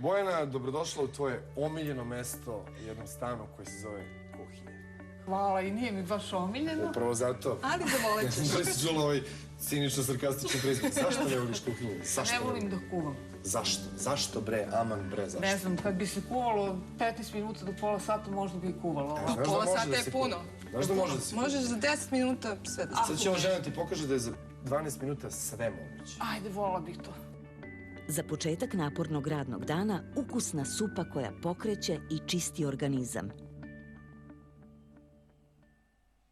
Bojana, dobrodošla u tvoje omiljeno mesto u jednom stanu koji se zove kuhinja. Hvala, i nije mi baš omiljeno. Upravo zato. Ali zavolit ćeš. Da li si čula ovaj cinično-sarkastičan prizvuk? Zašto ne voliš kuhinju? Ne volim da kuvam. Zašto? Zašto bre? Aman bre, zašto? Ne znam, kad bi se kuvalo 15 minuta do pola sata, možda bi i kuvalo. Znaš Pola da može sata da je se puno. kuva? Znaš da može da se kuva? Možeš za 10 minuta sve da se... Sad će ova žena ti pokaže da je za 12 minuta sve moguće. Ajde, vola bih to. Za početak napornog radnog dana ukusna supa koja pokreće i čisti organizam.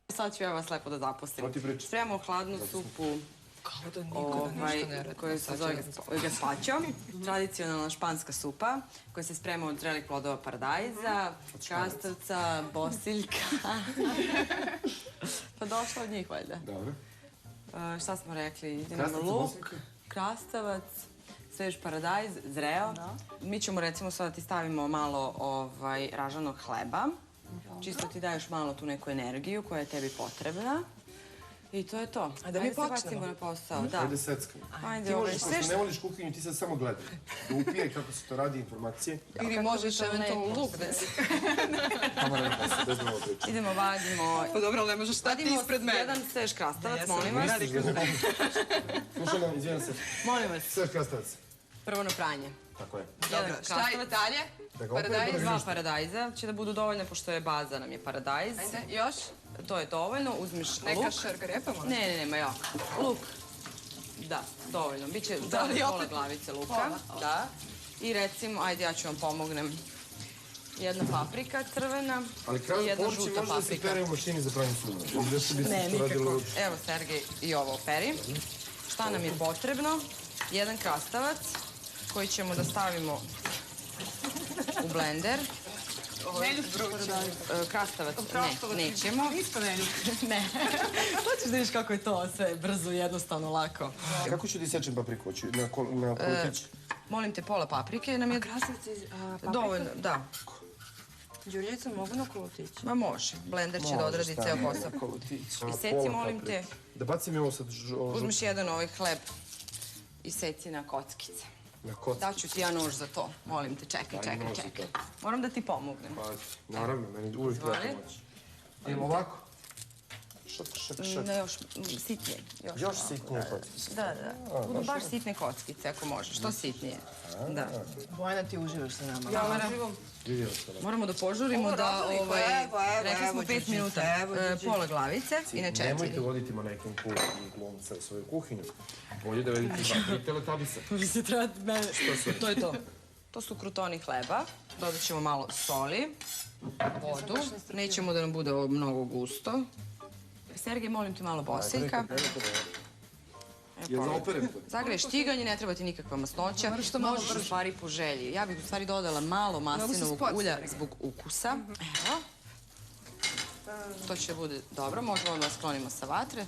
Sad ću ja vas lepo da zapustim. Ko ti priča? Spremamo hladnu supu Kao da nikoda ništa ne radi. koja se zove gazpacho. Tradicionalna španska supa koja se sprema od zrelih plodova paradajza, krastavca, bosiljka. Pa došla od njih, valjda. Dobro. Šta smo rekli? Krastavac, Luk, bosiljka. krastavac, svež paradajz, zreo. Mi ćemo recimo sada ti stavimo malo ražanog hleba. Čisto ti daješ malo tu neku energiju koja je tebi potrebna. I to je to. A da mi Ajde se počnemo? bacimo na posao, da. Ajde seckamo. Ajde, Ti možeš, sve pošto ne voliš kuhinju, ti sad samo gledaj. Da upijaj kako se to radi, informacije. Ili kako možeš bi to eventualno lepo luk da si... Kamara ne posle, bez mnogo priča. Idemo, vadimo. Pa dobro, ali ne možeš stati Vadimo ispred mene. jedan svež krastavac, Ne, ja sam molim vas. Misliš da ne mogu? Slušaj nam, izvijem se. Molim vas, Sve krastavac. prvo na pranje. Tako je. Jedan Dobro, šta je krastavac, dalje? Da ga opet Paradajz, budeš dva ništa. paradajza će da budu dovoljne, pošto je baza nam je paradajz. Ajde, još? To je dovoljno, uzmeš Neka luk. šargarepa možda? Ne, ma ja. Luk. Da, dovoljno. Biće da, li pola opet? glavice luka. Pola? Da. I recimo, ajde ja ću vam pomognem. Jedna paprika crvena Ali i jedna povrće žuta može da se paprika. pere u mašini za pranje suna. Gde što bi se Ne, to radilo nikako. ručno? Evo, Sergej, i ovo operi. Šta nam je potrebno? Jedan krastavac koji ćemo da stavimo u blender. Neljus vruće. Krastavac nećemo. Isto neljus. Ne. Hoćeš da vidiš kako je to sve brzo, jednostavno, lako. Kako ću da isečem papriku? Hoću na kolutić? Molim te, pola paprike nam je... Krastavci, paprika. Dovoljno, da. Đurljica mogu na kolutić. Ma može. Blender će da odradi ceo posao. Iseci, molim te. Da bacim ovo sad Uzmeš jedan ovaj hleb i seci na kockice. na kocku. Daću ti ja nož za to. Molim te, čekaj. nož za to. Moram da ti pomognem. Pa, naravno, meni uvijek treba Izvoli. pomoći. Idemo ovako. Šak. Da, još sitnije. Još sitnije kockice. Da. Budu baš sitne kockice, ako možeš. Što sitnije. Da. Bojana, ti uživaš sa nama. Ja uživam. Vidio sam. Moramo da požurimo da, rekli smo 5 minuta, pola glavice i na 4. Nemojte voditi manekinku i glumca u svoju kuhinju. Bolje da vedite i teletabisa. Vi se treba mene... To je to. To su krutoni hleba. Dodat ćemo malo soli, vodu. Nećemo da nam bude ovo mnogo gusto. Sergej, molim te malo bosiljka. Jel za operem to? Zagreješ tiganj i ne treba ti nikakva masnoća. Možeš u stvari po želji. Ja bih u stvari dodala malo maslinovog ulja zbog ukusa. Evo. To će bude dobro. Možemo da sklonimo sa vatre.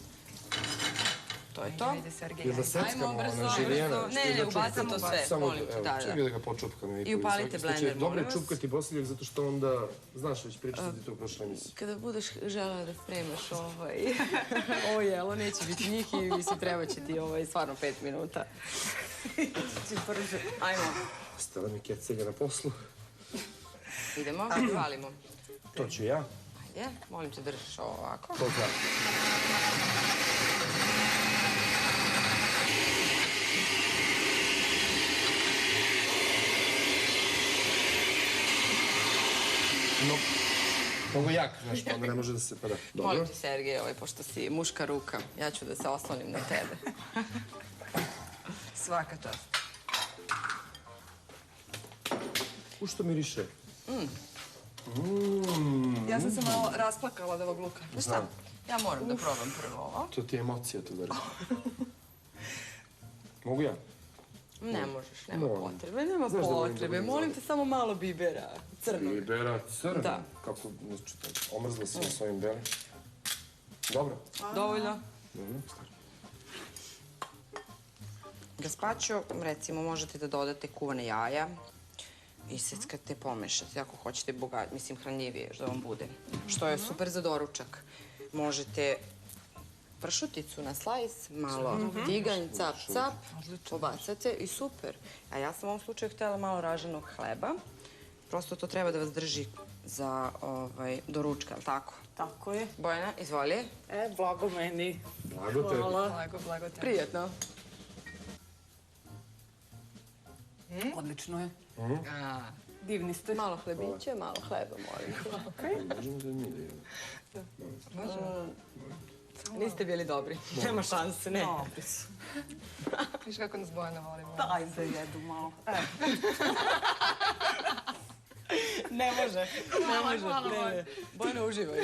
To je to. Ajde, Sergej. Jel da seckamo Ajmo brzo, na žirijana? brzo. Ne, ubacam to sve, molim te, da. Čekaj da ga počupkam. I upalite blender, Dobro molim je vas. čupkati bosiljak zato što onda, znaš, već pričati ti to u prošloj emisiji. Kada budeš želela da spremaš ovo jelo, neće biti njih i mislim treba će ti stvarno 5 minuta. Ajmo, Ostala mi kecelja na poslu. idemo, palimo. To ću ja. Ajde, molim te držiš ovo ovako. To znam. No, mnogo jak, znaš, pa onda ne može da se, pa da. Dobro. Molim te, Sergej, pošto si muška ruka, ja ću da se oslonim na tebe. Svaka čast. U što miriše? Ja sam se malo rasplakala od ovog luka. Znaš šta, ja moram da probam prvo ovo. To ti je emocija tu verzi. Mogu ja? Ne možeš, nema Molim. potrebe, nema Znaš da volim potrebe. dobro Molim te samo malo bibera, crnog. Libera crno. Da. Kako, znači, omrzla si s ovim belim. Dobro. Dovoljno? Gazpacho, recimo, možete da dodate kuvane jaja i seckate, pomešate, ako hoćete hranljivije, da vam bude. Što je super za doručak. Možete pršuticu na slajs, malo tiganj, cap, cap, pobacate i super. A ja sam u ovom slučaju htjela malo raženog hleba. Prosto to treba da vas drži za do ručka, ali tako? Tako je. Bojana, izvoli. Blago meni. Blago te. Blago te. Prijetno. Odlično je. Divni ste. Malo hlebiće, malo hleba, molim. Možemo da mi da imamo. Niste bili dobri. Nema šanse, ne. Dobri su. Viš kako nas Bojana volimo. Daj da jedu malo. Ne može. Bojana, uživaj.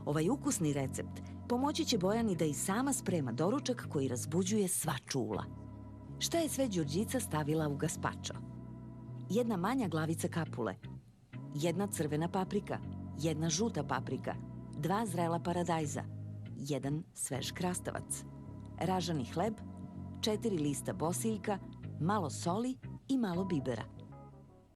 Ovaj ukusni recept pomoći će Bojani da i sama sprema doručak koji razbuđuje sva čula. Šta je sve Đurđica stavila u gazpačo? 1 manja glavica kapule, 1 crvena paprika, 1 žuta paprika, 2 zrela paradajza, 1 svež krastavac, ražani hleb, 4 lista bosiljka, malo soli i malo bibera.